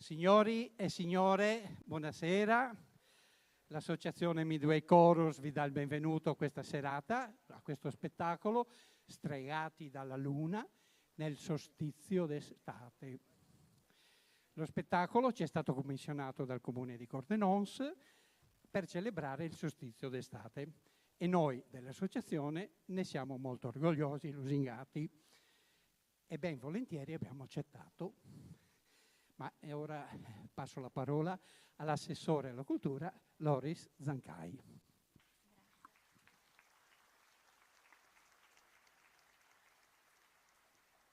Signori e signore, buonasera. L'associazione Midway Chorus vi dà il benvenuto a questa serata, a questo spettacolo Stregati dalla Luna nel solstizio d'estate. Lo spettacolo ci è stato commissionato dal Comune di Cordenons per celebrare il solstizio d'estate e noi dell'associazione ne siamo molto orgogliosi, lusingati, e ben volentieri abbiamo accettato. Ma ora passo la parola all'assessore alla cultura Loris Zancai.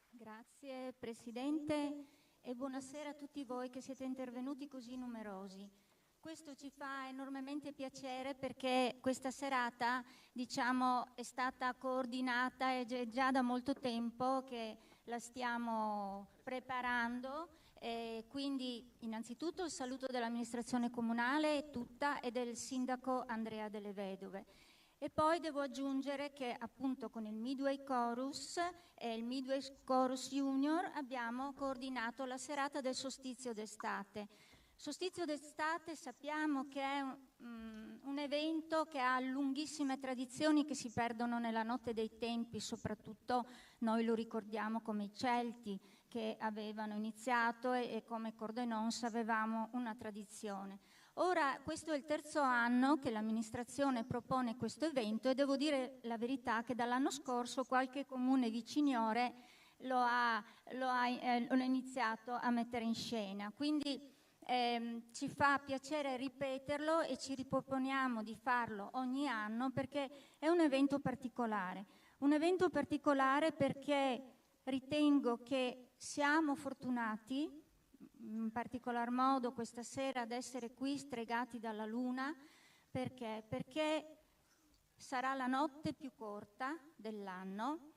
Grazie Presidente e buonasera a tutti voi che siete intervenuti così numerosi. Questo ci fa enormemente piacere perché questa serata, è stata coordinata e già da molto tempo che la stiamo preparando. E quindi innanzitutto il saluto dell'amministrazione comunale tutta e del sindaco Andrea Delle Vedove. E poi devo aggiungere che appunto con il Midway Chorus e il Midway Chorus Junior abbiamo coordinato la serata del solstizio d'estate. Solstizio d'estate sappiamo che è un evento che ha lunghissime tradizioni che si perdono nella notte dei tempi, soprattutto noi lo ricordiamo come i Celti che avevano iniziato e come Cordenons avevamo una tradizione. Ora questo è il terzo anno che l'amministrazione propone questo evento e devo dire la verità che dall'anno scorso qualche comune viciniore lo ha iniziato a mettere in scena. Quindi ci fa piacere ripeterlo e ci riproponiamo di farlo ogni anno perché è un evento particolare. Un evento particolare perché ritengo che siamo fortunati, in particolar modo questa sera, ad essere qui stregati dalla luna. Perché sarà la notte più corta dell'anno,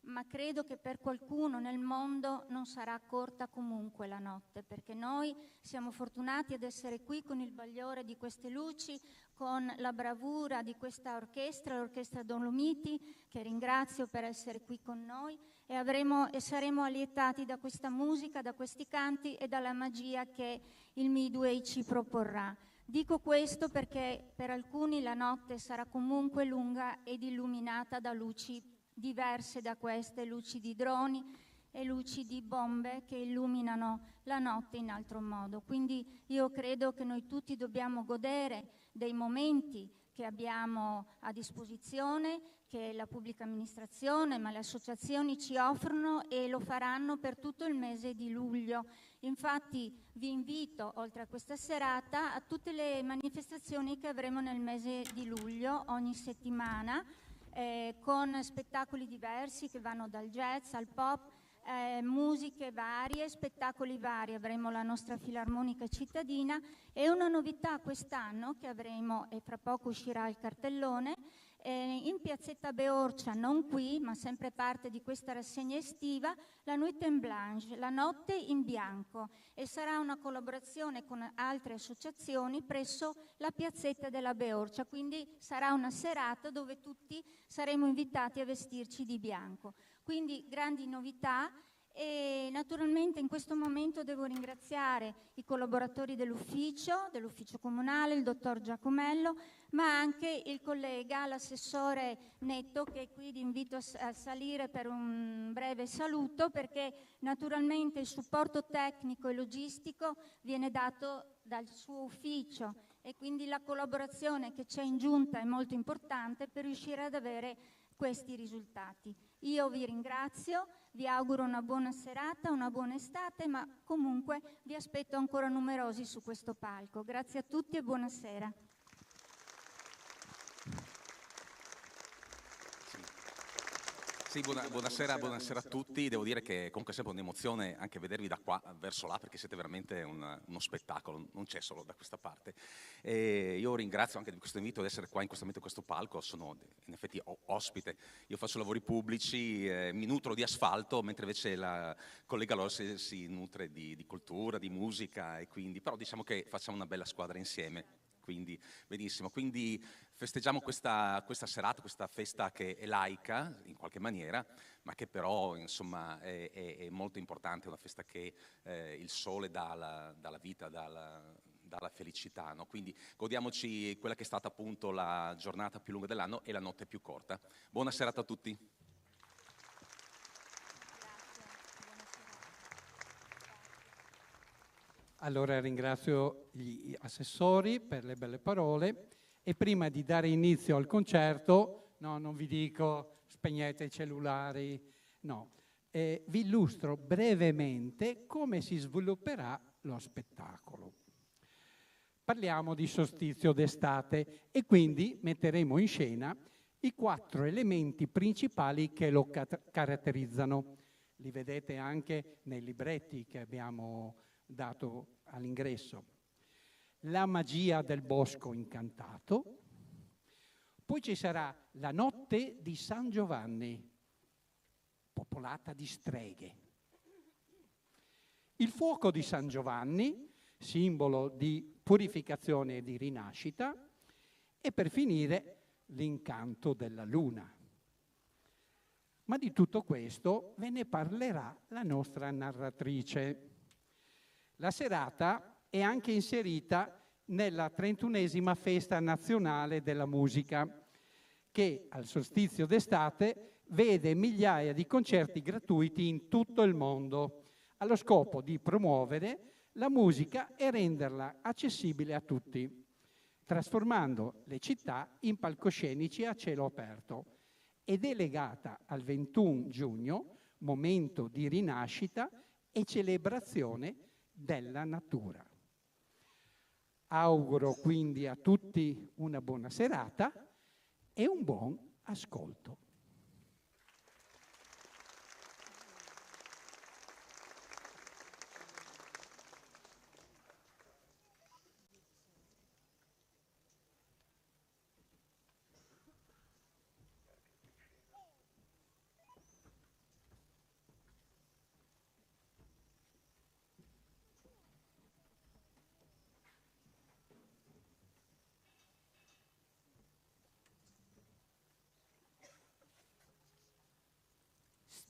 ma credo che per qualcuno nel mondo non sarà corta comunque la notte, perché noi siamo fortunati ad essere qui con il bagliore di queste luci, con la bravura di questa orchestra, l'orchestra Dolomiti, che ringrazio per essere qui con noi, e saremo allietati da questa musica, da questi canti e dalla magia che il Midway ci proporrà. Dico questo perché per alcuni la notte sarà comunque lunga ed illuminata da luci diverse da queste, luci di droni e luci di bombe che illuminano la notte in altro modo. Quindi io credo che noi tutti dobbiamo godere dei momenti che abbiamo a disposizione, che la pubblica amministrazione, ma le associazioni ci offrono e lo faranno per tutto il mese di luglio. Infatti vi invito, oltre a questa serata, a tutte le manifestazioni che avremo nel mese di luglio, ogni settimana, con spettacoli diversi che vanno dal jazz al pop, musiche varie, spettacoli vari. Avremo la nostra filarmonica cittadina e una novità quest'anno che avremo, e fra poco uscirà il cartellone, in piazzetta Beorcia, non qui ma sempre parte di questa rassegna estiva, la Nuit en Blanche, la notte in bianco, e sarà una collaborazione con altre associazioni presso la piazzetta della Beorcia, quindi sarà una serata dove tutti saremo invitati a vestirci di bianco. Quindi grandi novità. E naturalmente in questo momento devo ringraziare i collaboratori dell'ufficio comunale, il dottor Giacomello, ma anche il collega, l'assessore Netto, che qui vi invito a salire per un breve saluto, perché naturalmente il supporto tecnico e logistico viene dato dal suo ufficio e quindi la collaborazione che c'è in giunta è molto importante per riuscire ad avere questi risultati. Io vi ringrazio, vi auguro una buona serata, una buona estate, ma comunque vi aspetto ancora numerosi su questo palco. Grazie a tutti e buonasera. Sì, buonasera a tutti. Devo dire che comunque è sempre un'emozione anche vedervi da qua verso là, perché siete veramente uno spettacolo, non c'è solo da questa parte. E io ringrazio anche di questo invito ad essere qua in questo palco. Sono in effetti ospite, io faccio lavori pubblici, mi nutro di asfalto, mentre invece la collega Loris si nutre di cultura, di musica, e quindi però diciamo che facciamo una bella squadra insieme. quindi benissimo. Quindi festeggiamo questa serata, questa festa che è laica in qualche maniera, ma che però insomma è molto importante, una festa che il sole dà dalla vita, dalla felicità, no? Quindi godiamoci quella che è stata appunto la giornata più lunga dell'anno e la notte più corta. Buona serata a tutti. Allora ringrazio gli assessori per le belle parole e prima di dare inizio al concerto, no, non vi dico spegnete i cellulari, no, vi illustro brevemente come si svilupperà lo spettacolo. Parliamo di solstizio d'estate e quindi metteremo in scena i 4 elementi principali che lo caratterizzano. Li vedete anche nei libretti che abbiamo dato all'ingresso. La magia del bosco incantato, poi ci sarà la notte di San Giovanni, popolata di streghe. Il fuoco di San Giovanni, simbolo di purificazione e di rinascita, e per finire l'incanto della luna. Ma di tutto questo ve ne parlerà la nostra narratrice. La serata è anche inserita nella 31esima festa nazionale della musica, che al solstizio d'estate vede migliaia di concerti gratuiti in tutto il mondo, allo scopo di promuovere la musica e renderla accessibile a tutti, trasformando le città in palcoscenici a cielo aperto, ed è legata al 21 giugno, momento di rinascita e celebrazione della natura. Auguro quindi a tutti una buona serata e un buon ascolto.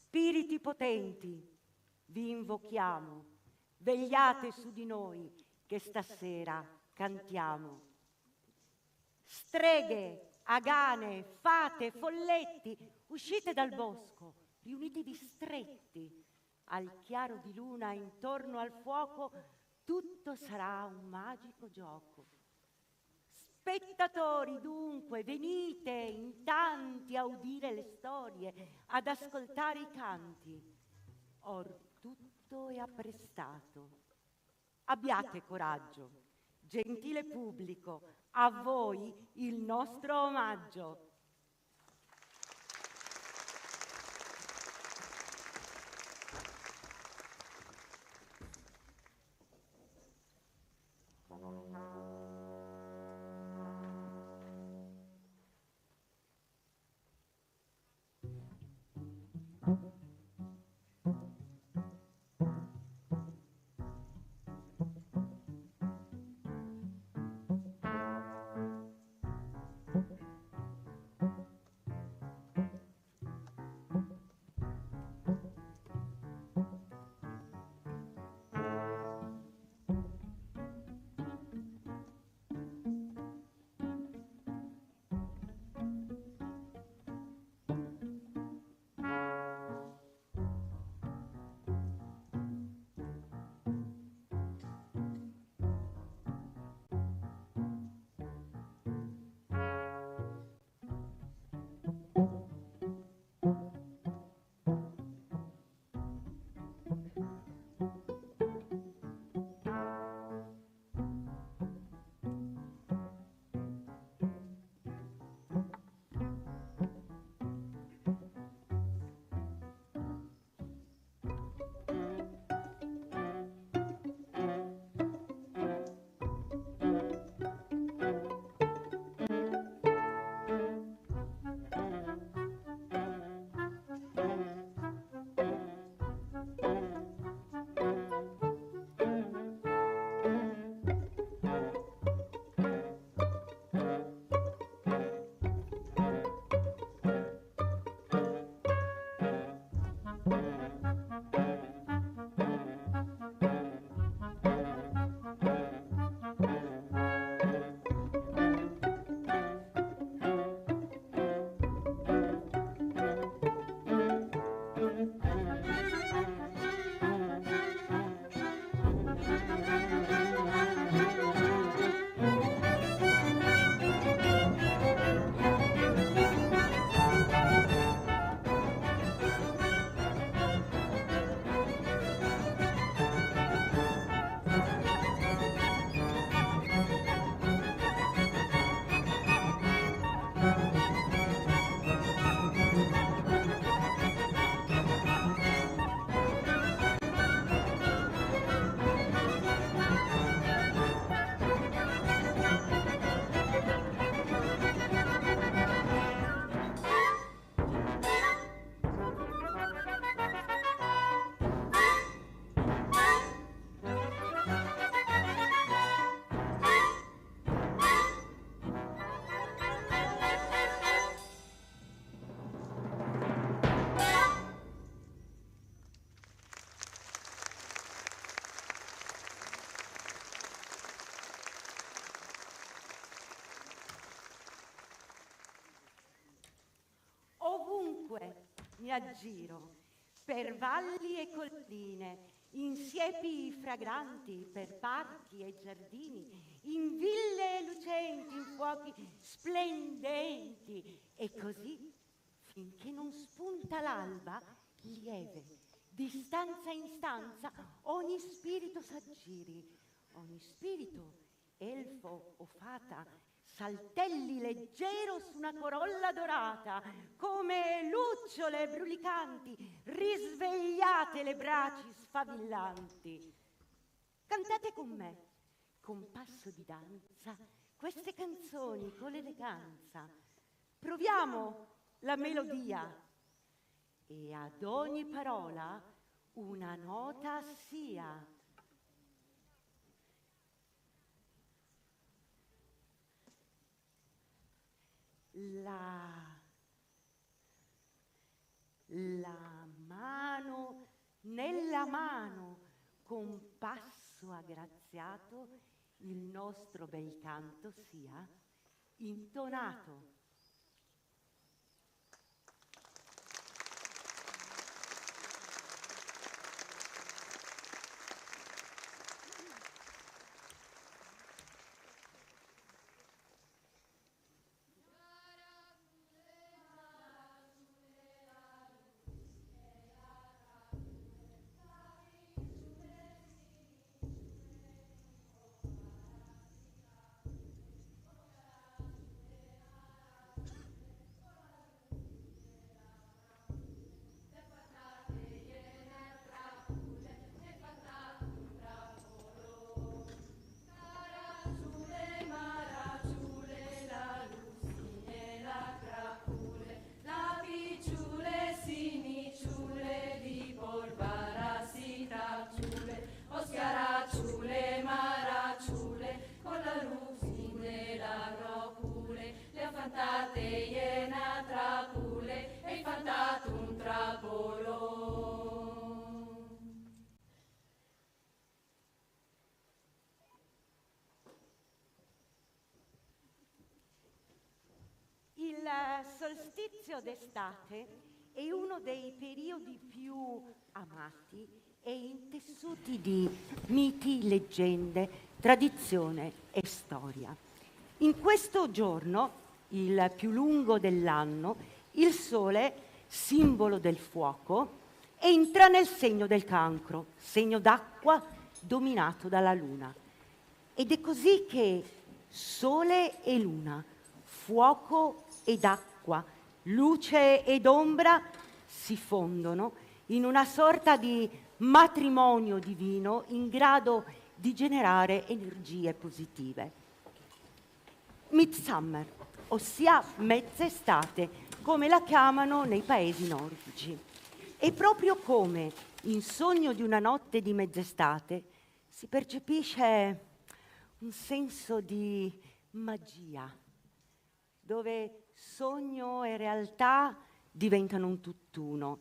Spiriti potenti, vi invochiamo, vegliate su di noi che stasera cantiamo. Streghe, agane, fate, folletti, uscite dal bosco, riunitevi stretti. Al chiaro di luna intorno al fuoco tutto sarà un magico gioco. Spettatori, dunque, venite in tanti a udire le storie, ad ascoltare i canti. Or tutto è apprestato. Abbiate coraggio, gentile pubblico, a voi il nostro omaggio. mi aggiro per valli e colline, in siepi fragranti, per parchi e giardini, in ville lucenti, in fuochi splendenti, e così finché non spunta l'alba, lieve, di stanza in stanza, ogni spirito s'aggiri, ogni spirito, elfo o fata, saltelli leggero su una corolla dorata, come lucciole brulicanti, risvegliate le braci sfavillanti. Cantate con me, con passo di danza, queste canzoni con l'eleganza. Proviamo la melodia e ad ogni parola una nota sia. La mano nella mano, con passo aggraziato, il nostro bel canto sia intonato. Il solstizio d'estate è uno dei periodi più amati e intessuti di miti, leggende, tradizione e storia. In questo giorno, il più lungo dell'anno, il sole, simbolo del fuoco, entra nel segno del Cancro, segno d'acqua dominato dalla luna. Ed è così che sole e luna, fuoco ed acqua, luce ed ombra si fondono in una sorta di matrimonio divino in grado di generare energie positive. Midsummer, ossia mezz'estate, come la chiamano nei paesi nordici. E proprio come in Sogno di una notte di mezz'estate si percepisce un senso di magia, dove sogno e realtà diventano un tutt'uno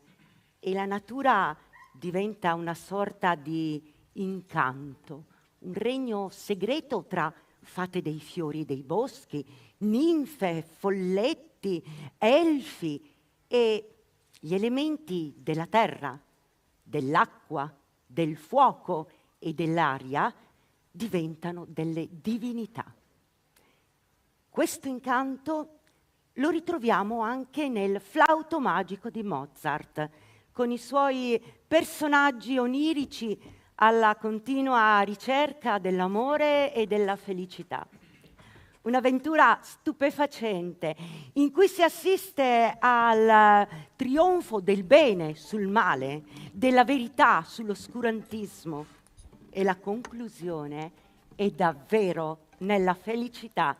e la natura diventa una sorta di incanto, un regno segreto tra fate dei fiori e dei boschi, ninfe, folletti, elfi e gli elementi della terra, dell'acqua, del fuoco e dell'aria diventano delle divinità. Questo incanto lo ritroviamo anche nel Flauto magico di Mozart, con i suoi personaggi onirici alla continua ricerca dell'amore e della felicità. Un'avventura stupefacente in cui si assiste al trionfo del bene sul male, della verità sull'oscurantismo, e la conclusione è davvero nella felicità.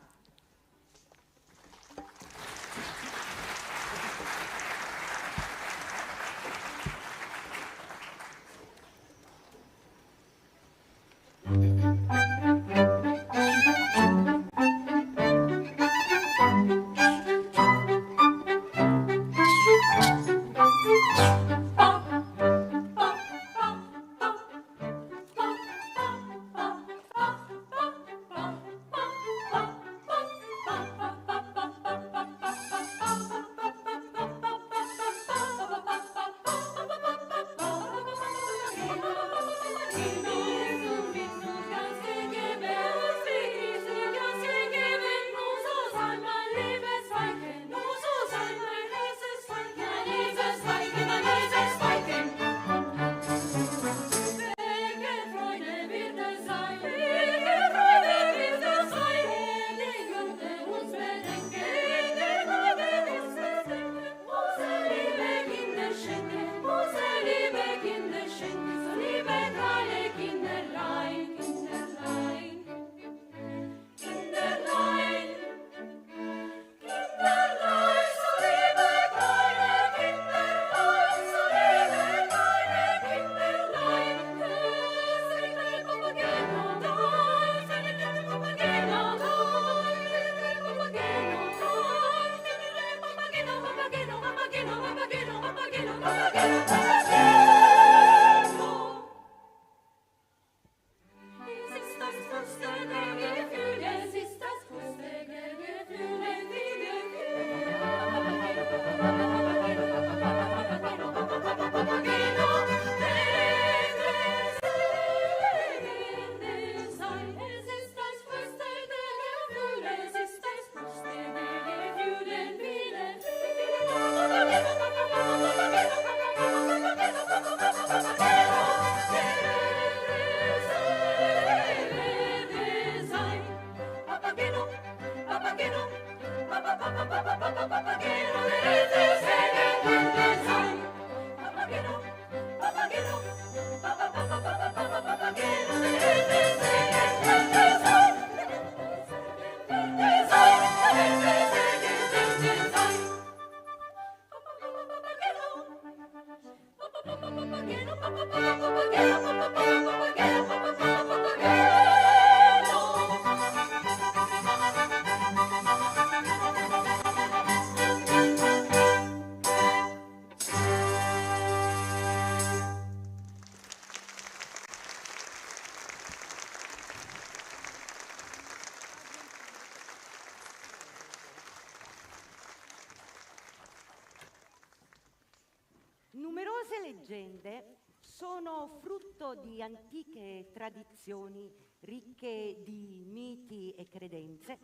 famose leggende sono frutto di antiche tradizioni ricche di miti e credenze,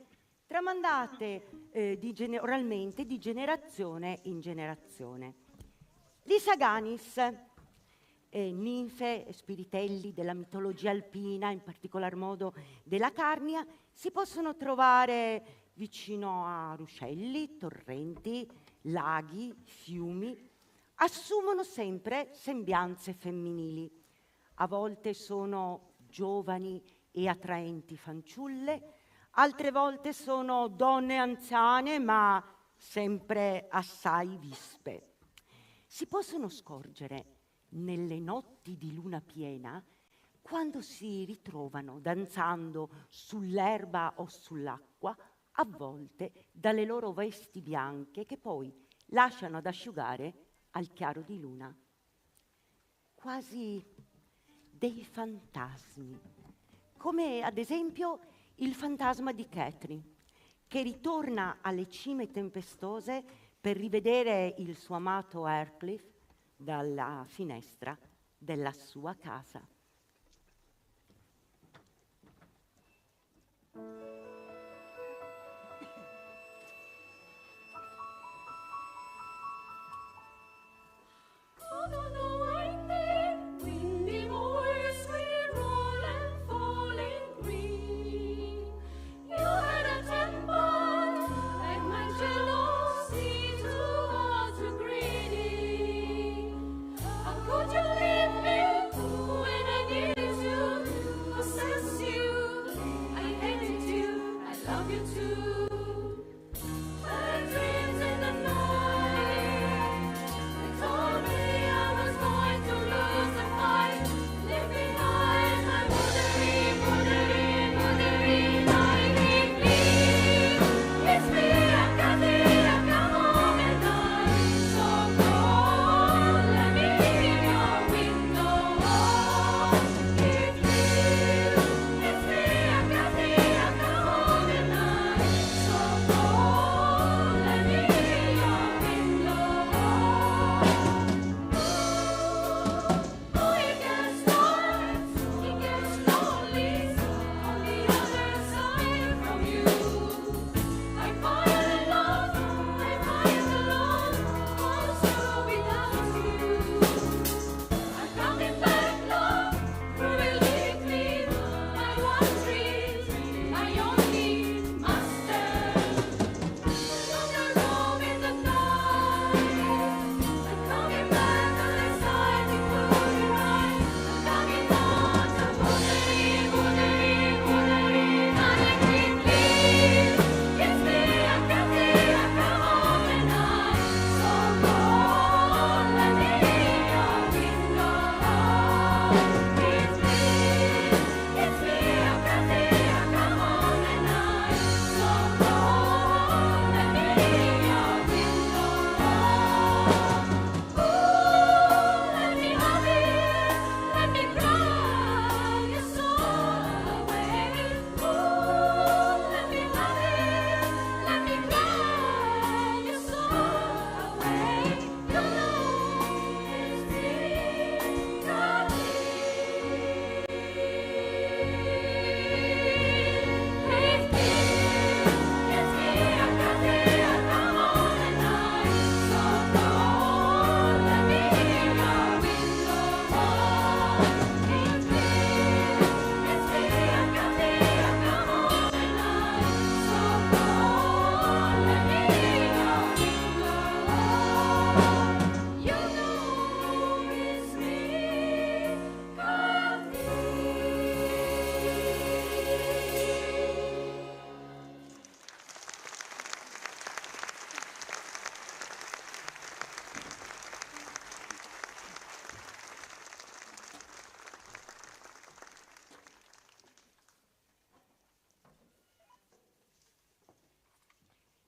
tramandate oralmente di generazione in generazione. Gli Saganis, ninfe e spiritelli della mitologia alpina, in particolar modo della Carnia, si possono trovare vicino a ruscelli, torrenti, laghi, fiumi. Assumono sempre sembianze femminili. A volte sono giovani e attraenti fanciulle, altre volte sono donne anziane, ma sempre assai vispe. Si possono scorgere nelle notti di luna piena, quando si ritrovano danzando sull'erba o sull'acqua, avvolte dalle loro vesti bianche che poi lasciano ad asciugare al chiaro di luna. Quasi dei fantasmi, come ad esempio il fantasma di Catherine, che ritorna alle cime tempestose per rivedere il suo amato Heathcliff dalla finestra della sua casa.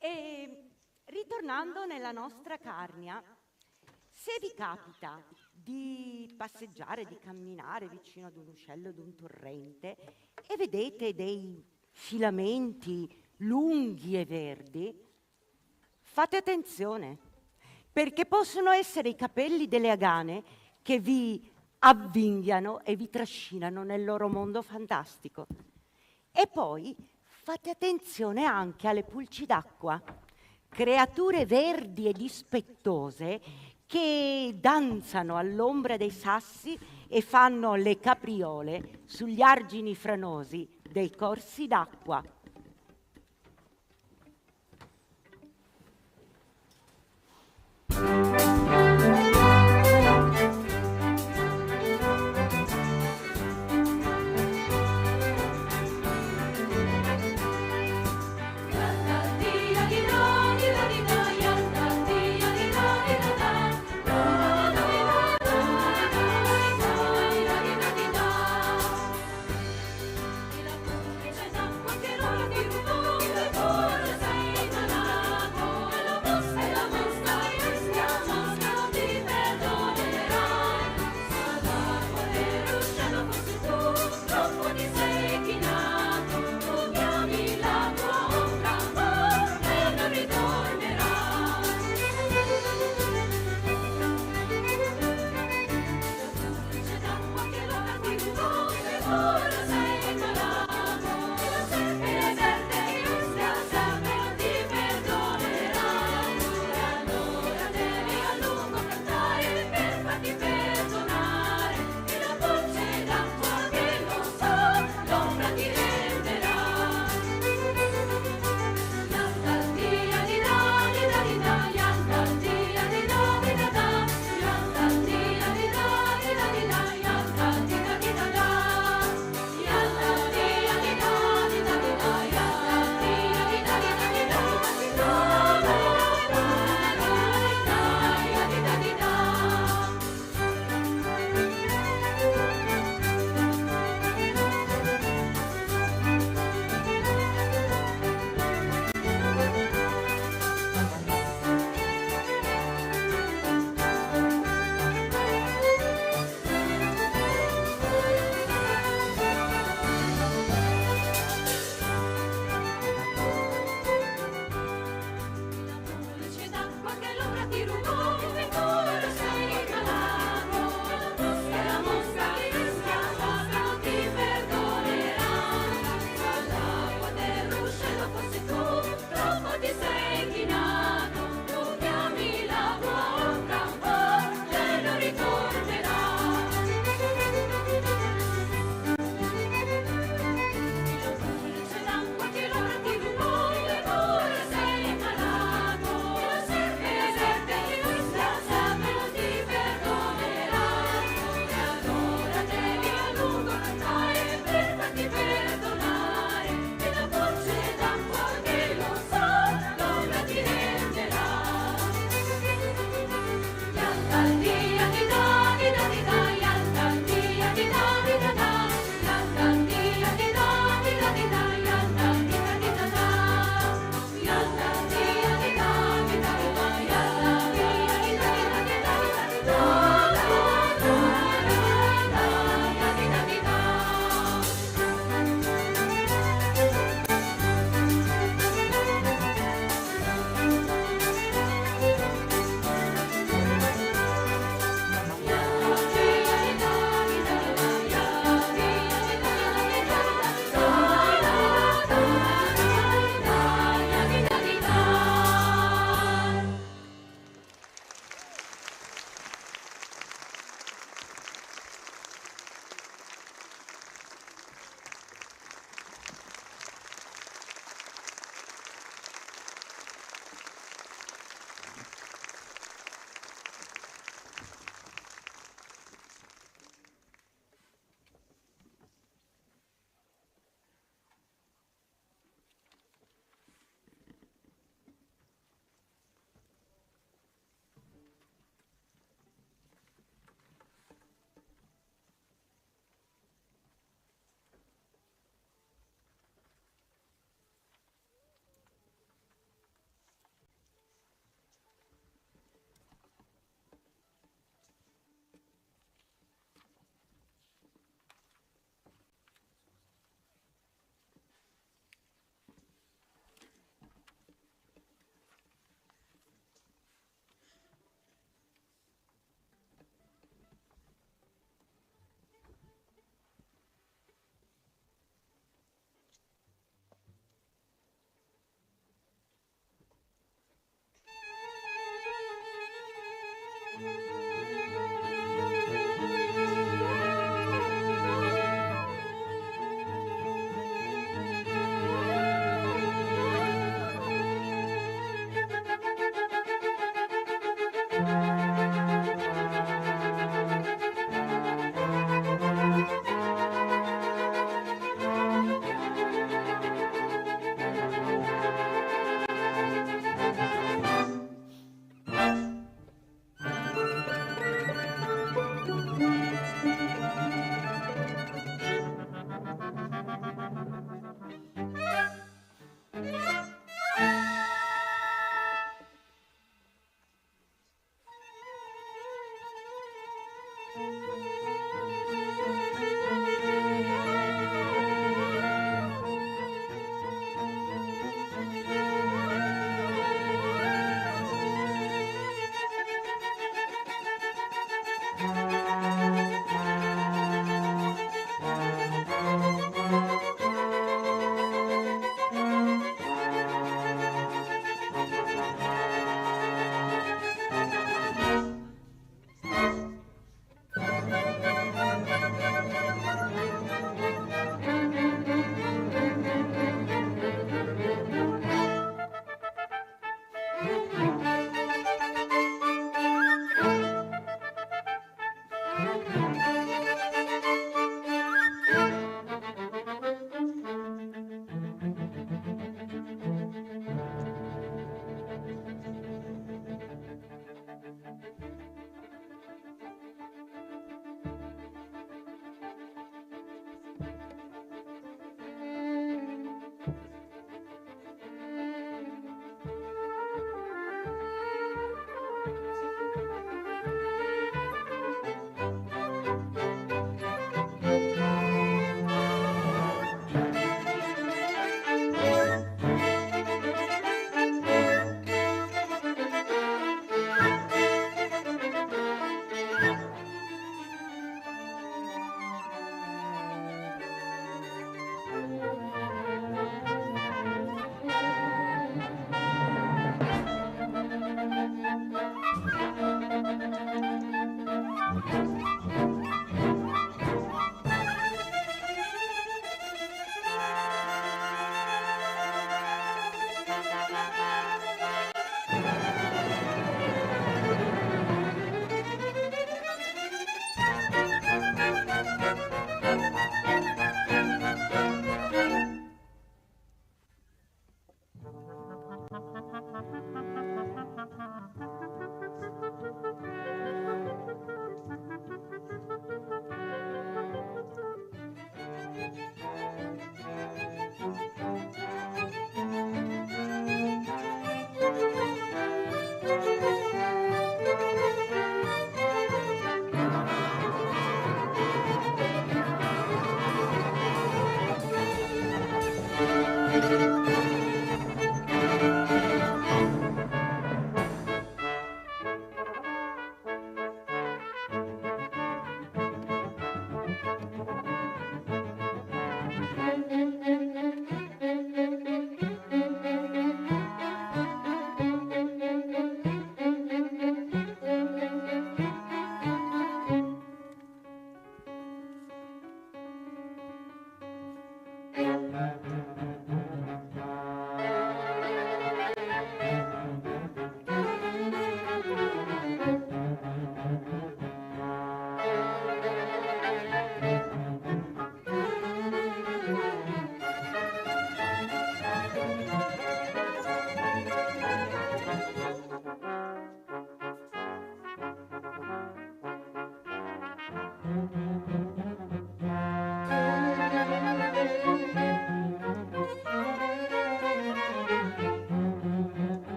E ritornando nella nostra Carnia, se vi capita di passeggiare, di camminare vicino ad un ruscello, ad un torrente e vedete dei filamenti lunghi e verdi, fate attenzione, perché possono essere i capelli delle agane che vi avvinghiano e vi trascinano nel loro mondo fantastico. E poi fate attenzione anche alle pulci d'acqua, creature verdi e dispettose che danzano all'ombra dei sassi e fanno le capriole sugli argini franosi dei corsi d'acqua.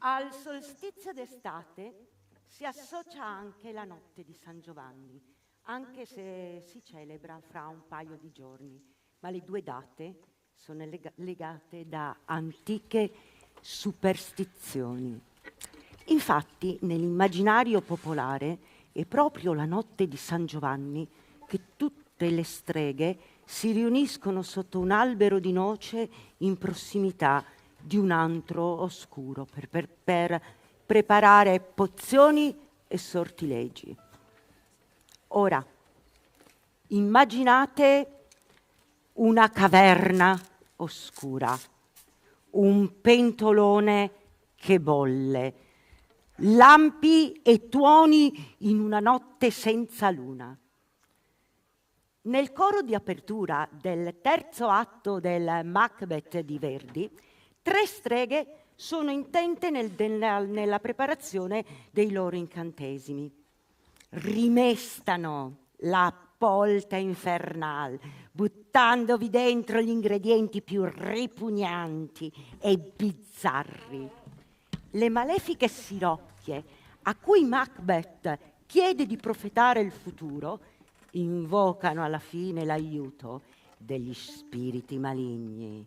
Al solstizio d'estate si associa anche la notte di San Giovanni, anche se si celebra fra un paio di giorni, ma le due date sono legate da antiche superstizioni. Infatti, nell'immaginario popolare è proprio la notte di San Giovanni che tutte le streghe si riuniscono sotto un albero di noce in prossimità di un antro oscuro per preparare pozioni e sortilegi. Ora, immaginate una caverna oscura, un pentolone che bolle, lampi e tuoni in una notte senza luna. Nel coro di apertura del terzo atto del Macbeth di Verdi, 3 streghe sono intente nella preparazione dei loro incantesimi. Rimestano la polta infernale, buttandovi dentro gli ingredienti più ripugnanti e bizzarri. Le malefiche sirocchie a cui Macbeth chiede di profetare il futuro invocano alla fine l'aiuto degli spiriti maligni.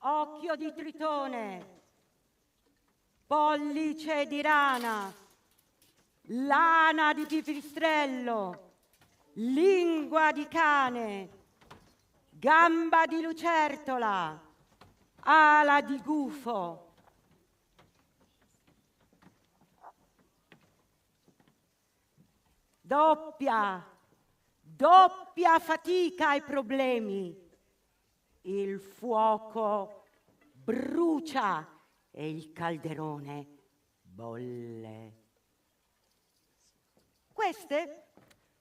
occhio di tritone, pollice di rana, lana di pipistrello, lingua di cane, gamba di lucertola, ala di gufo. Doppia fatica ai problemi. Il fuoco brucia e il calderone bolle. Queste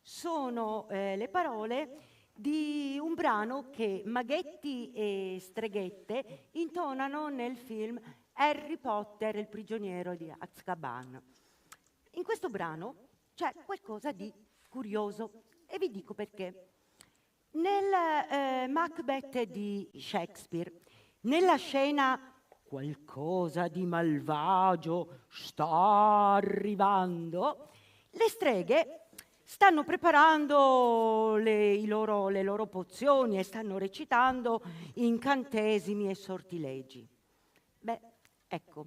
sono le parole di un brano che Maghetti e Streghette intonano nel film Harry Potter e il prigioniero di Azkaban. In questo brano c'è qualcosa di curioso e vi dico perché. Nel Macbeth di Shakespeare, nella scena qualcosa di malvagio sta arrivando, le streghe stanno preparando le loro pozioni e stanno recitando incantesimi e sortilegi. Beh, ecco,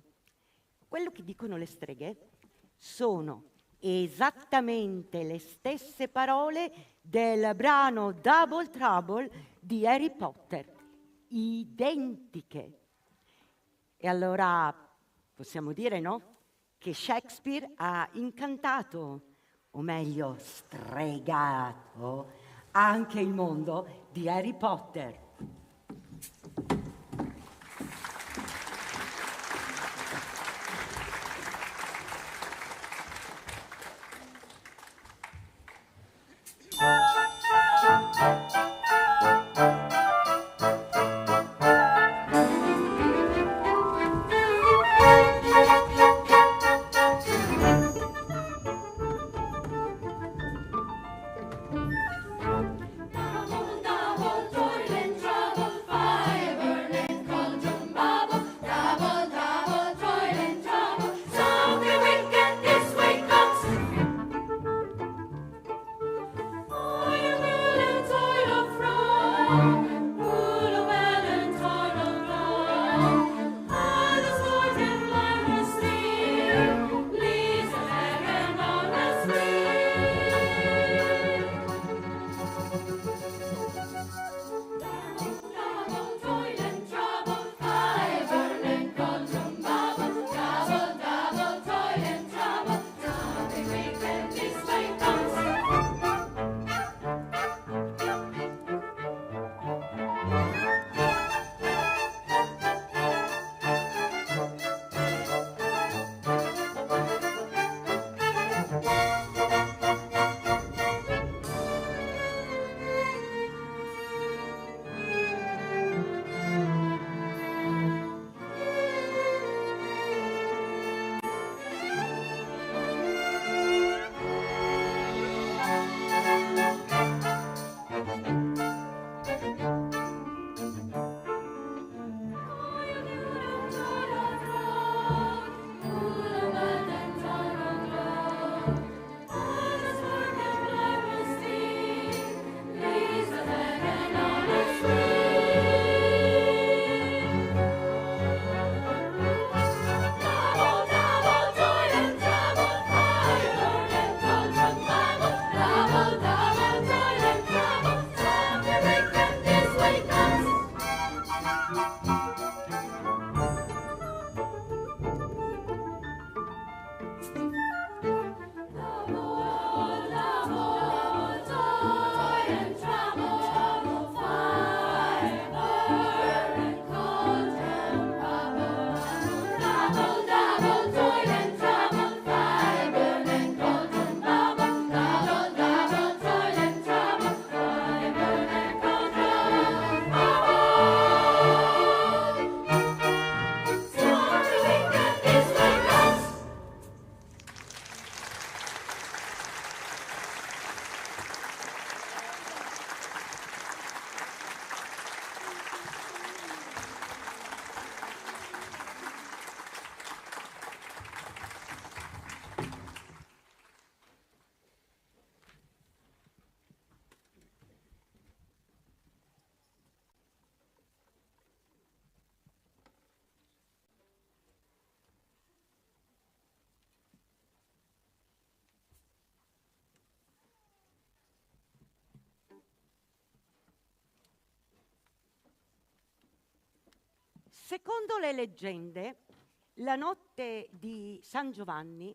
quello che dicono le streghe sono esattamente le stesse parole del brano Double Trouble di Harry Potter, identiche. E allora possiamo dire, no? Che Shakespeare ha incantato, o meglio stregato, anche il mondo di Harry Potter. Secondo le leggende, la notte di San Giovanni,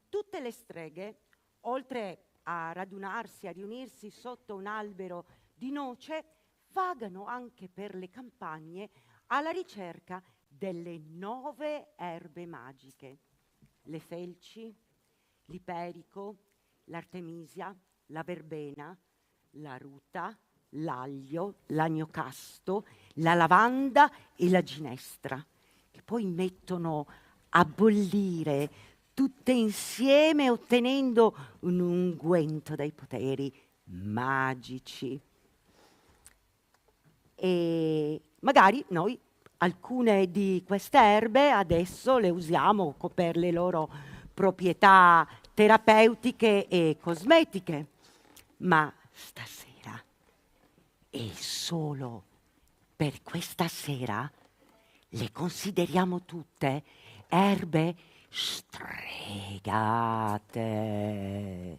tutte le streghe, oltre a radunarsi, a riunirsi sotto un albero di noce, vagano anche per le campagne alla ricerca delle 9 erbe magiche: le felci, l'iperico, l'artemisia, la verbena, la ruta, l'aglio, l'agnocasto, la lavanda e la ginestra, che poi mettono a bollire tutte insieme, ottenendo un unguento dai poteri magici. E magari noi alcune di queste erbe adesso le usiamo per le loro proprietà terapeutiche e cosmetiche, ma stasera, e solo per questa sera, le consideriamo tutte erbe stregate. Gather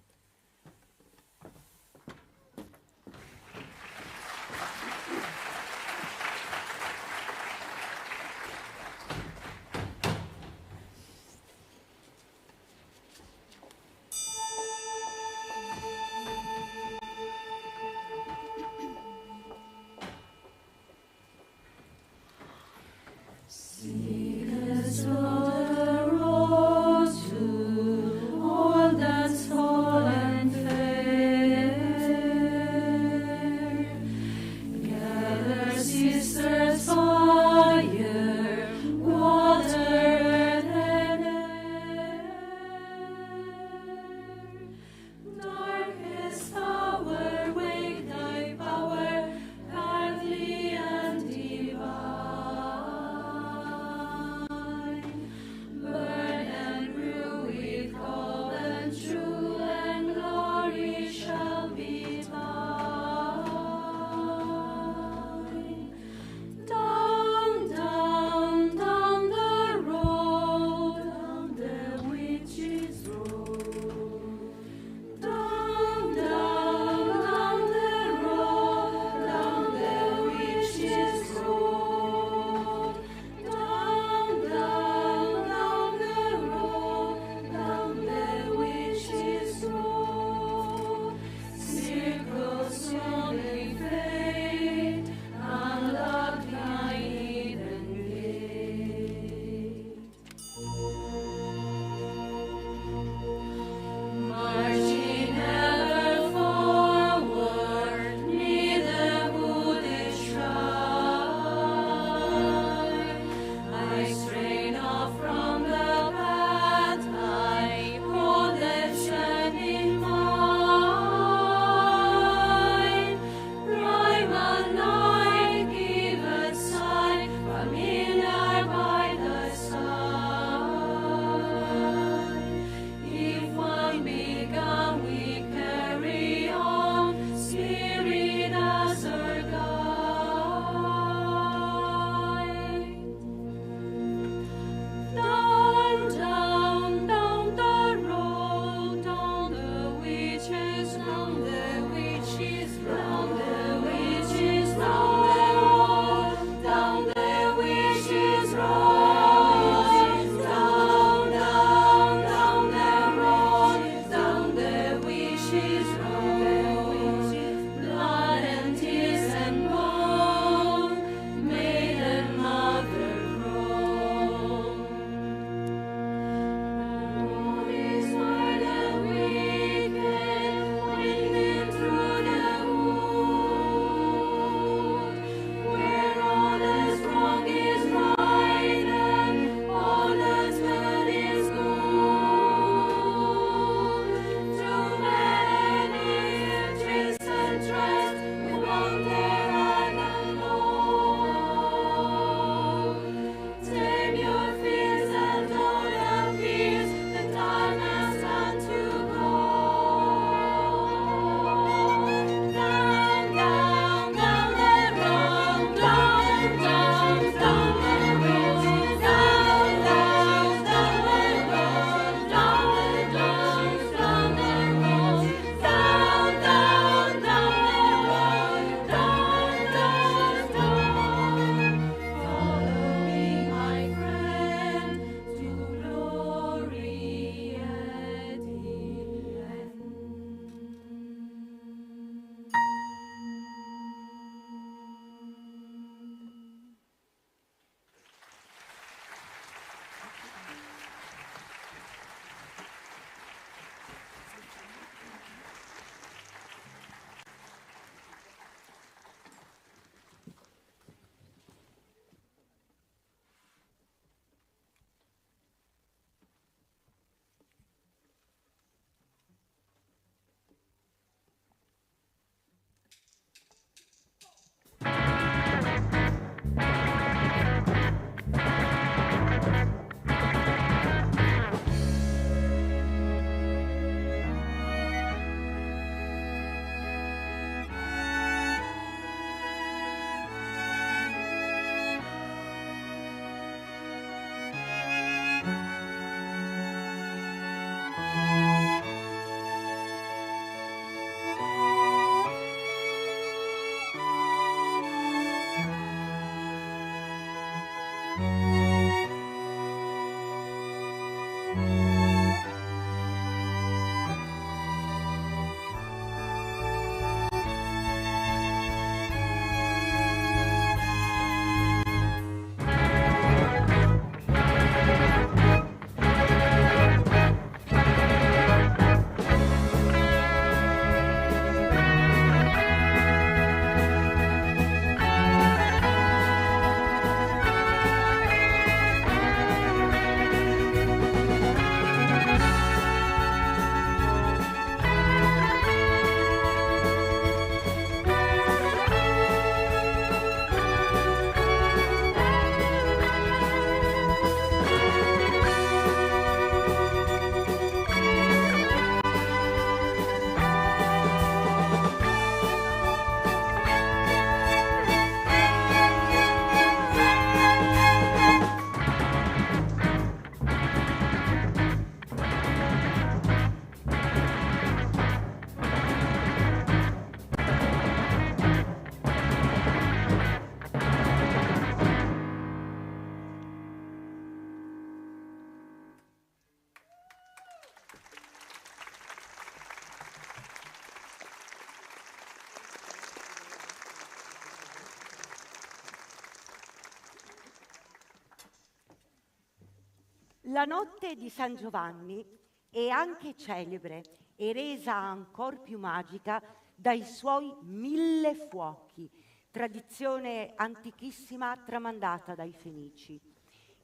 La notte di San Giovanni è anche celebre e resa ancor più magica dai suoi 1000 fuochi, tradizione antichissima tramandata dai Fenici.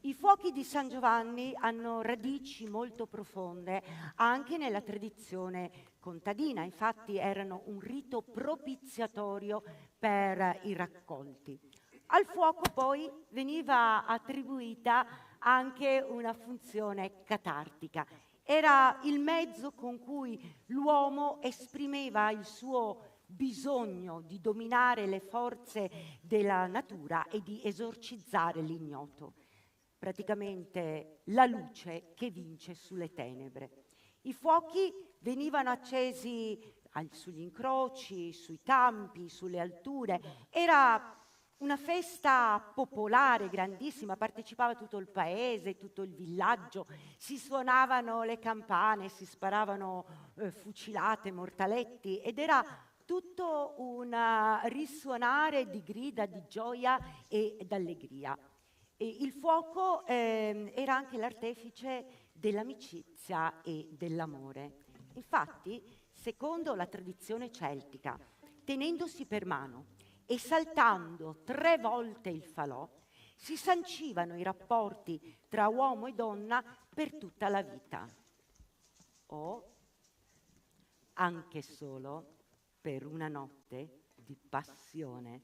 I fuochi di San Giovanni hanno radici molto profonde anche nella tradizione contadina, infatti erano un rito propiziatorio per i raccolti. Al fuoco poi veniva attribuita anche una funzione catartica. Era il mezzo con cui l'uomo esprimeva il suo bisogno di dominare le forze della natura e di esorcizzare l'ignoto. Praticamente la luce che vince sulle tenebre. I fuochi venivano accesi sugli incroci, sui campi, sulle alture. Era una festa popolare grandissima, partecipava tutto il paese, tutto il villaggio, si suonavano le campane, si sparavano fucilate, mortaletti ed era tutto un risuonare di grida, di gioia e d'allegria. E il fuoco era anche l'artefice dell'amicizia e dell'amore. Infatti, secondo la tradizione celtica, tenendosi per mano e saltando 3 volte il falò, si sancivano i rapporti tra uomo e donna per tutta la vita, o anche solo per una notte di passione.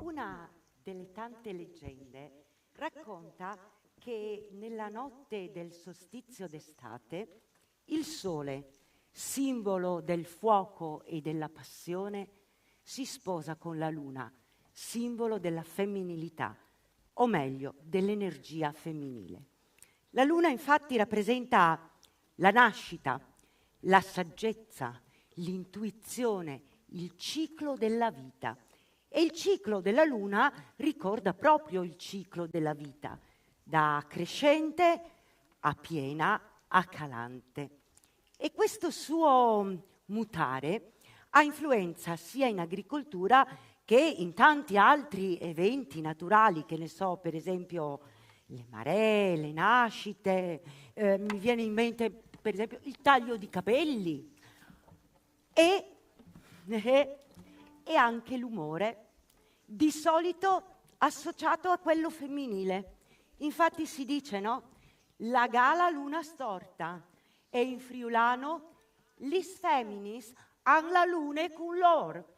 Una delle tante leggende racconta che nella notte del solstizio d'estate il sole, simbolo del fuoco e della passione, si sposa con la luna, simbolo della femminilità, o meglio, dell'energia femminile. La luna infatti rappresenta la nascita, la saggezza, l'intuizione, il ciclo della vita. E il ciclo della luna ricorda proprio il ciclo della vita, da crescente a piena a calante. E questo suo mutare ha influenza sia in agricoltura che in tanti altri eventi naturali, che ne so, per esempio le maree, le nascite, mi viene in mente per esempio il taglio di capelli e anche l'umore, di solito associato a quello femminile. Infatti si dice, no? La gala luna storta, e in friulano lis feminis han la lune con lor.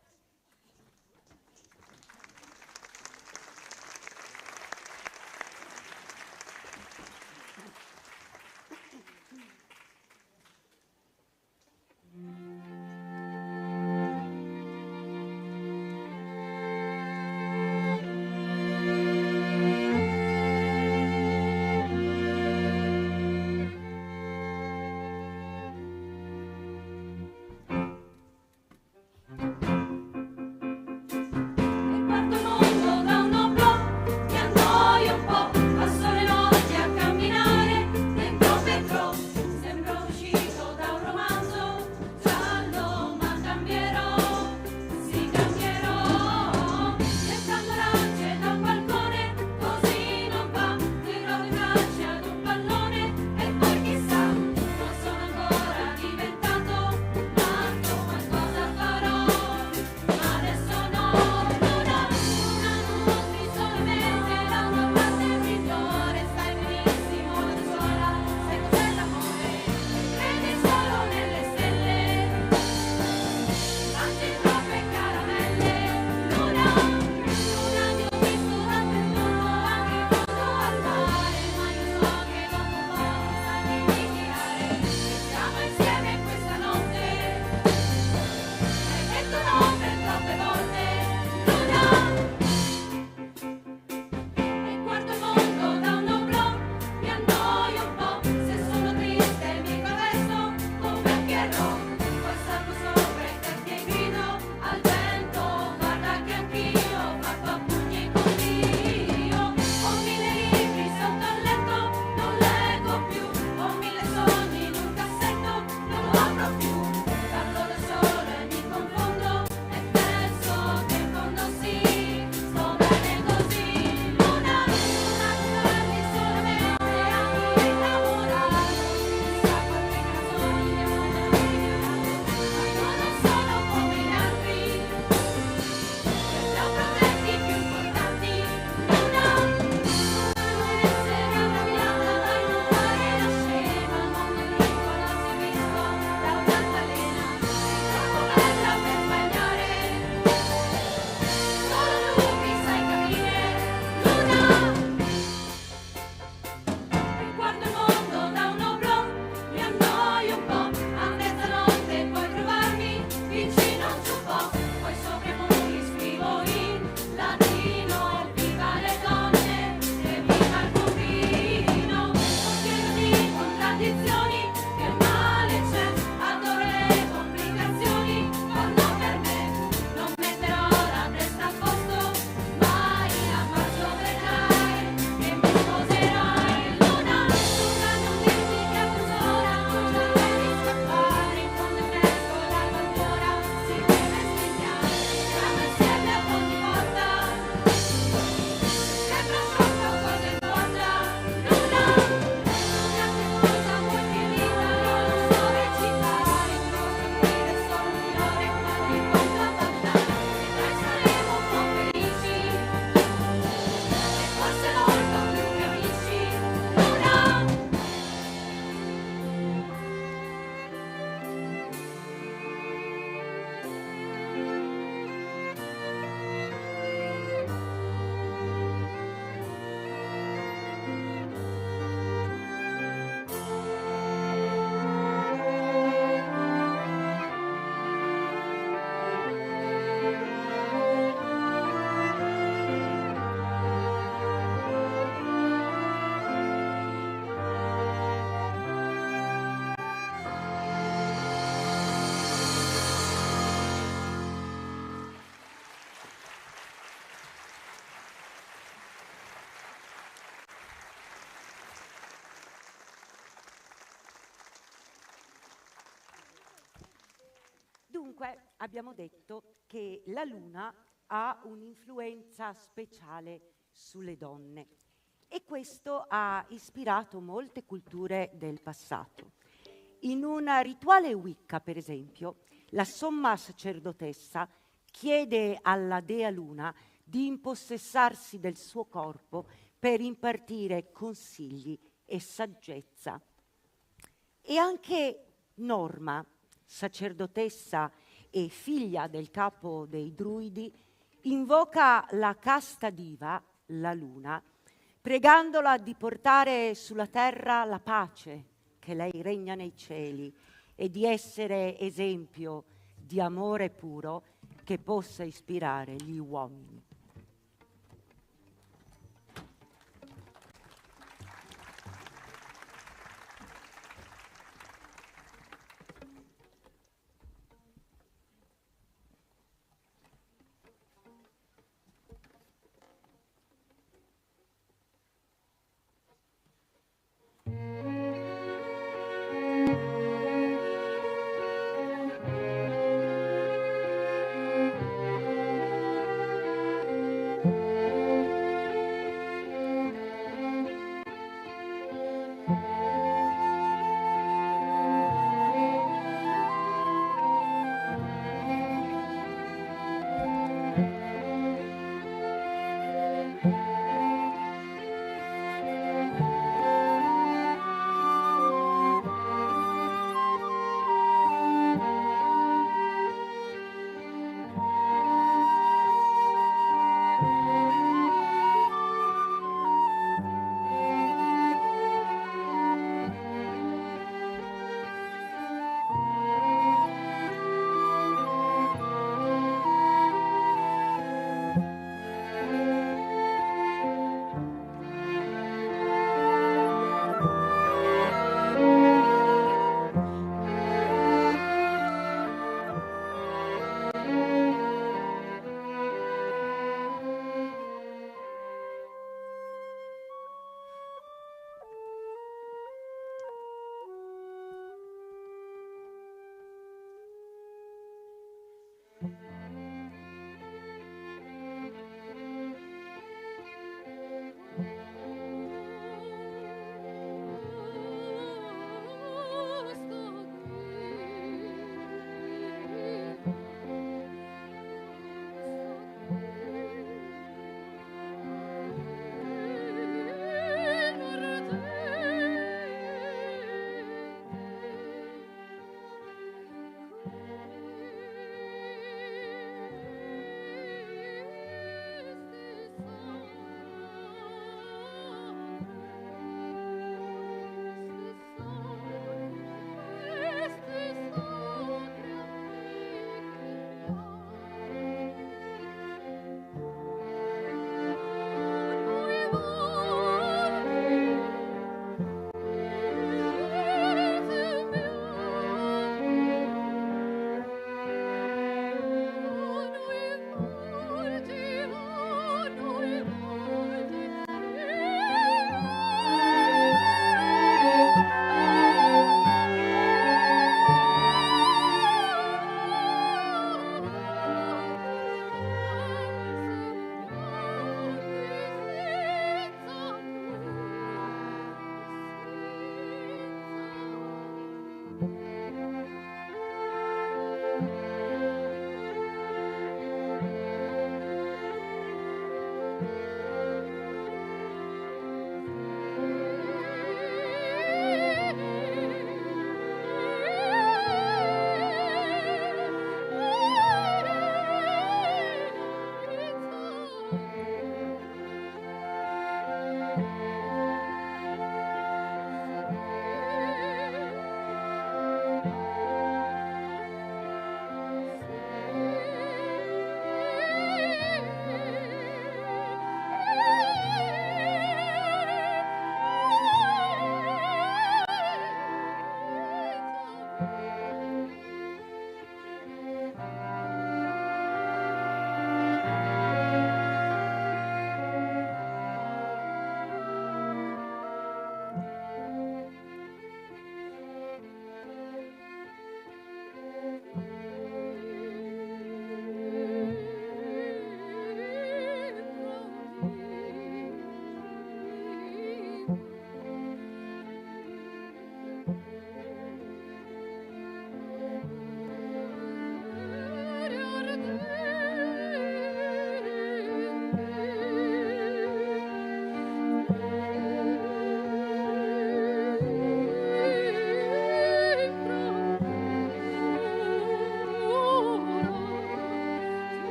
Dunque abbiamo detto che la luna ha un'influenza speciale sulle donne e questo ha ispirato molte culture del passato. In un rituale Wicca, per esempio, la somma sacerdotessa chiede alla dea luna di impossessarsi del suo corpo per impartire consigli e saggezza. E anche Norma, sacerdotessa e figlia del capo dei druidi, invoca la casta diva, la luna, pregandola di portare sulla terra la pace, che lei regna nei cieli, e di essere esempio di amore puro che possa ispirare gli uomini.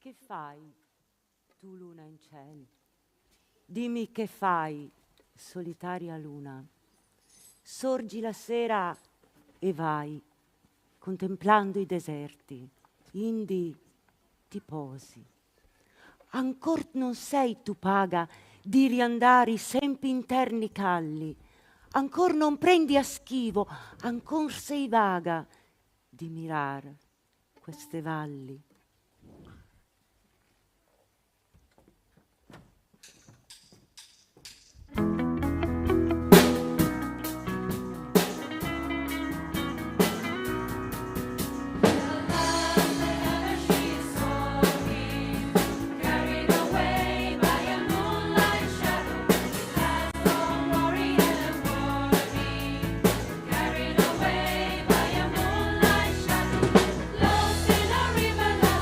Che fai, tu luna in ciel? Dimmi che fai, solitaria luna. Sorgi la sera e vai, contemplando i deserti, indi ti posi. Ancor non sei tu paga di riandare i sempi interni calli, ancor non prendi a schivo, ancor sei vaga di mirar queste valli. Lost in a river.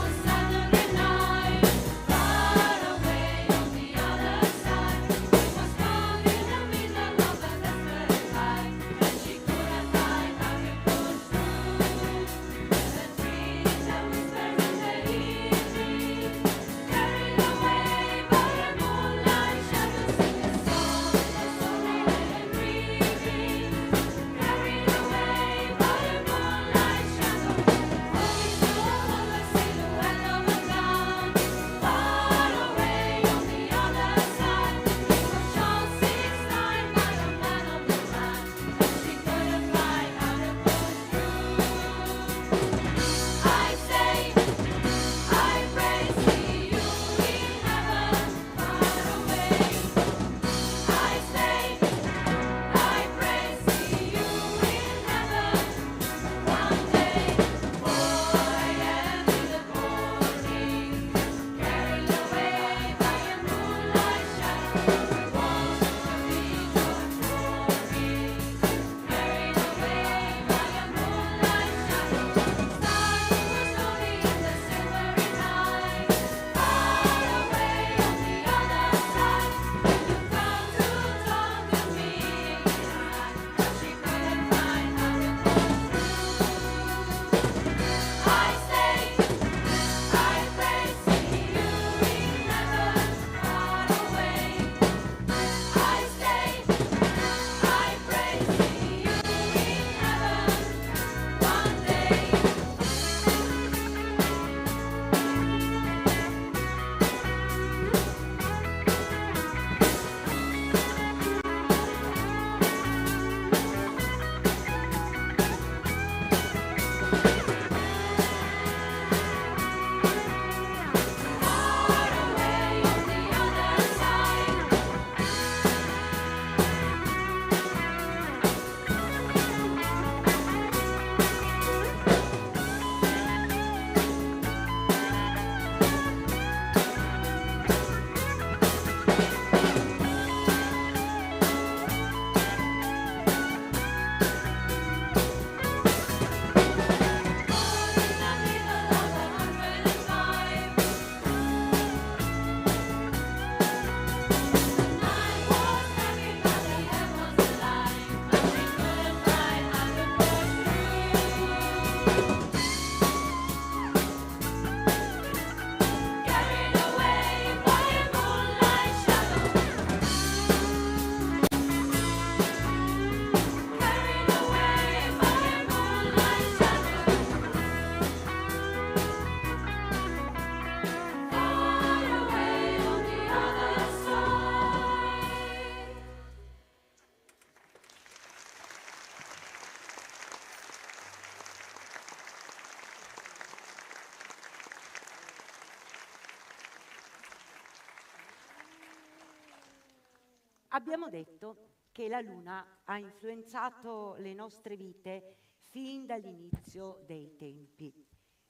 Abbiamo detto che la Luna ha influenzato le nostre vite fin dall'inizio dei tempi,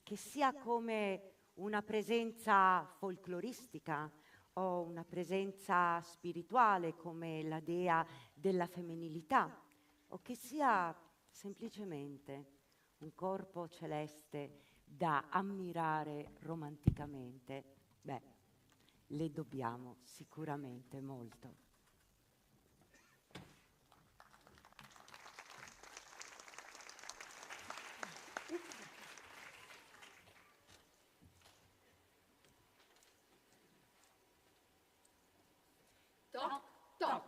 che sia come una presenza folcloristica o una presenza spirituale come la dea della femminilità, o che sia semplicemente un corpo celeste da ammirare romanticamente, beh, le dobbiamo sicuramente molto. Toc, toc,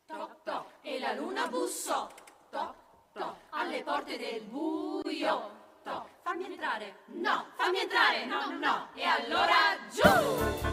toc, toc, e la luna bussò. Toc, toc, alle porte del buio. Toc, fammi entrare. No, fammi entrare. No, no. E allora giù!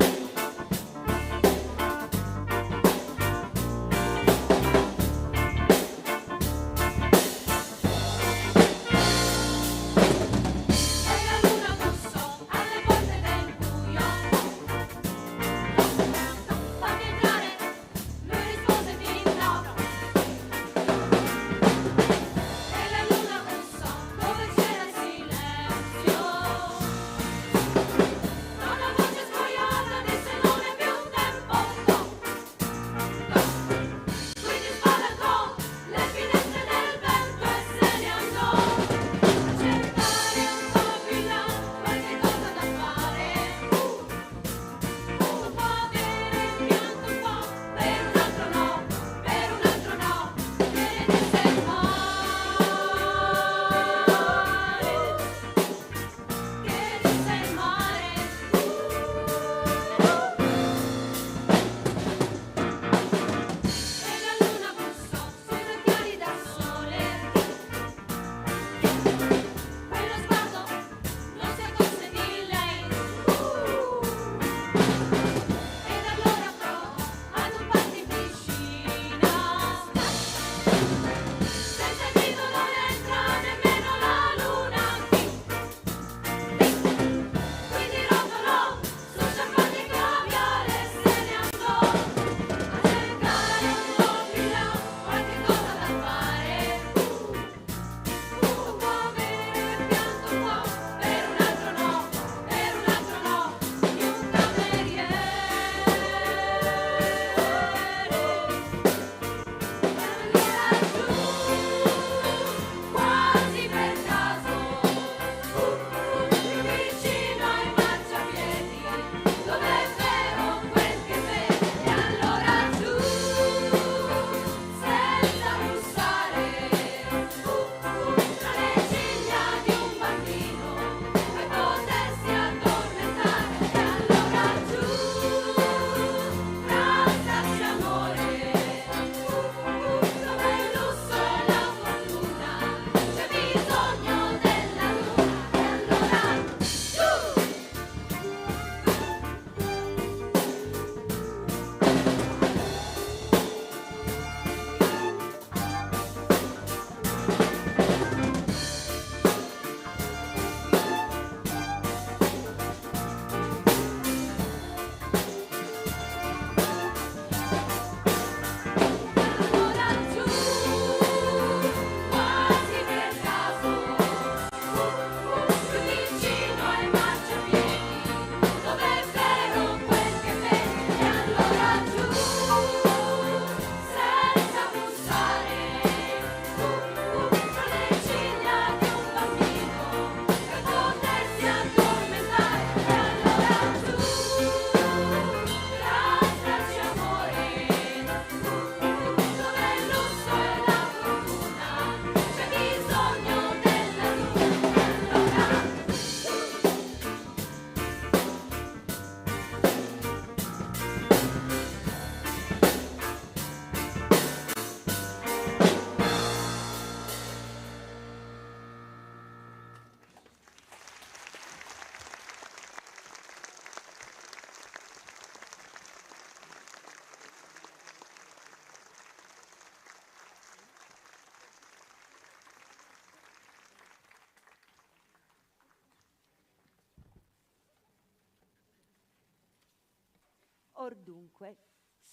Or dunque,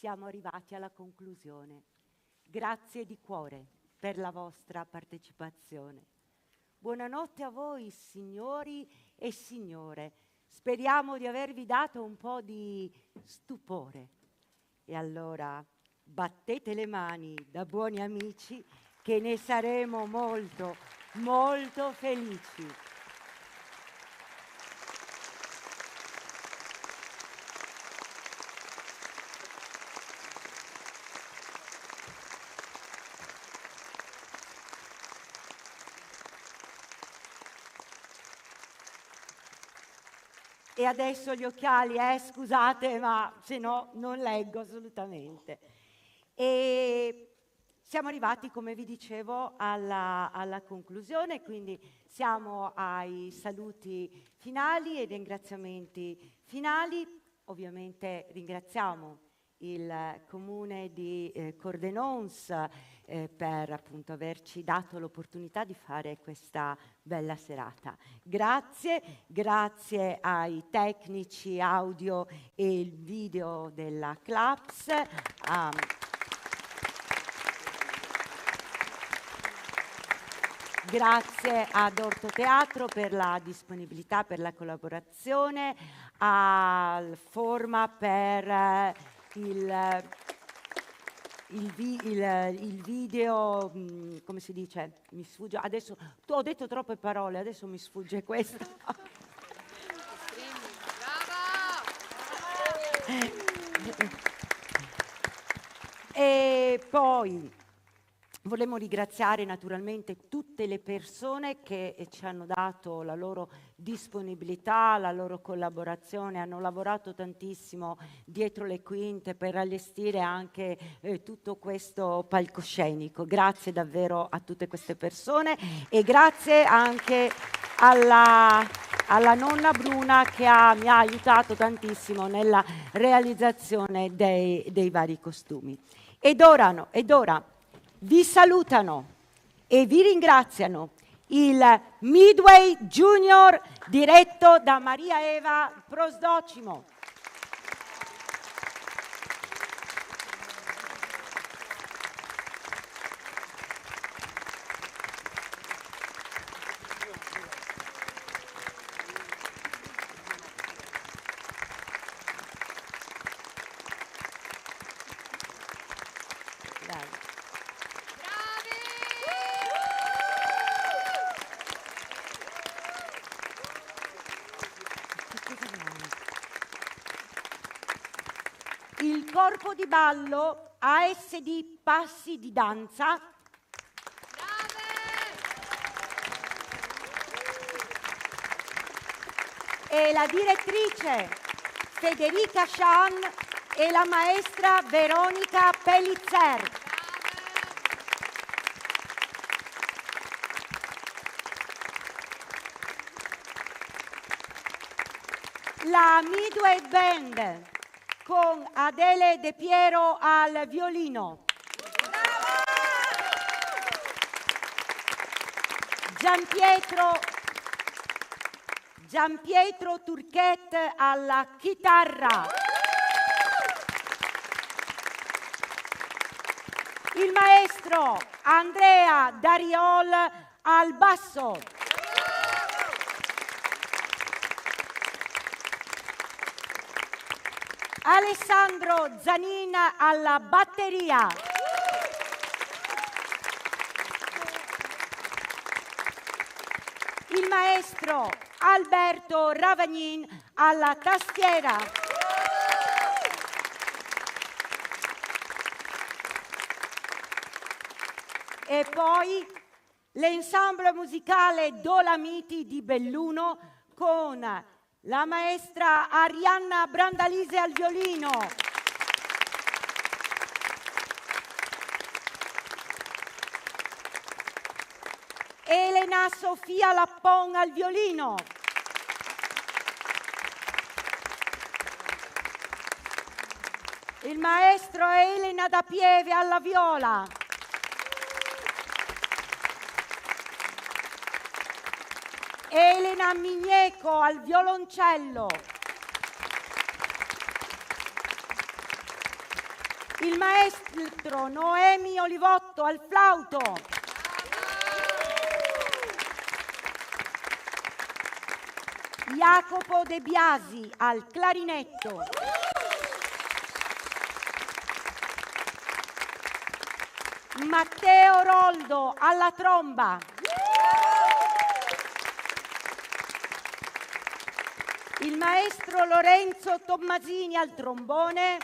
siamo arrivati alla conclusione. Grazie di cuore per la vostra partecipazione. Buonanotte a voi, signori e signore. Speriamo di avervi dato un po' di stupore. E allora battete le mani da buoni amici, che ne saremo molto, molto felici. E adesso gli occhiali, scusate, ma se no non leggo assolutamente. E siamo arrivati, come vi dicevo, alla conclusione, quindi siamo ai saluti finali e ringraziamenti finali. Ovviamente ringraziamo il Comune di Cordenons per appunto averci dato l'opportunità di fare questa bella serata. Grazie ai tecnici audio e il video della CLAPS. Grazie ad Ortoteatro per la disponibilità, per la collaborazione, al Forma per il video, come si dice? Mi sfugge adesso, ho detto troppe parole, adesso mi sfugge questo. E poi vogliamo ringraziare naturalmente tutte le persone che ci hanno dato la loro disponibilità, la loro collaborazione, hanno lavorato tantissimo dietro le quinte per allestire anche tutto questo palcoscenico. Grazie davvero a tutte queste persone e grazie anche alla nonna Bruna che mi ha aiutato tantissimo nella realizzazione dei vari costumi. Ed ora vi salutano e vi ringraziano il Midway Junior diretto da Maria Eva Prosdocimo. Il corpo di ballo ASD Passi di Danza. E la direttrice Federica Schan e la maestra Veronica Pellizzer. La Midway Band con Adele De Piero al violino. Gianpietro Turchet alla chitarra. Il maestro Andrea Dariol al basso. Alessandro Zanin alla batteria. Il maestro Alberto Ravagnin alla tastiera. E poi l'ensemble musicale Dolomiti di Belluno con la maestra Arianna Brandalise al violino. Elena Sofia Lappon al violino. Il maestro Elena da Pieve alla viola. Elena Migneco al violoncello. il maestro Noemi Olivotto al flauto, Jacopo De Biasi al clarinetto, Matteo Roldo alla tromba, il maestro Lorenzo Tommasini al trombone,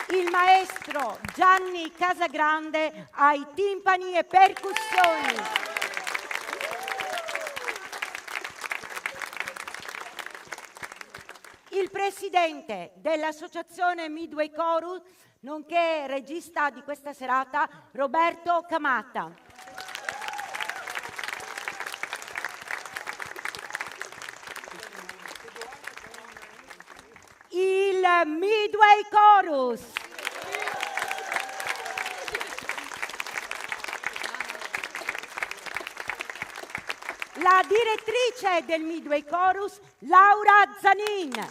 il maestro Gianni Casagrande ai timpani e percussioni. Il presidente dell'associazione Midway Chorus, nonché regista di questa serata, Roberto Camata. Il Midway Chorus. La direttrice del Midway Chorus, Laura Zanin.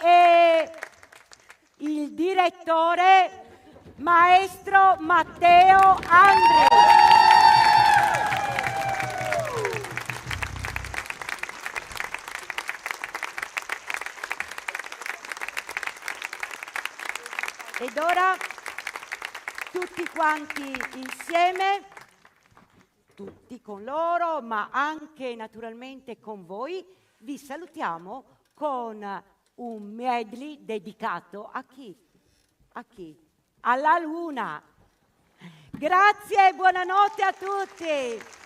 E il direttore, maestro Matteo Andri. Ed ora tutti quanti insieme, tutti con loro, ma anche naturalmente con voi, vi salutiamo con un medley dedicato a chi? A chi? Alla luna. Grazie e buonanotte a tutti.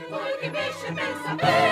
Voi che pesce ben sapete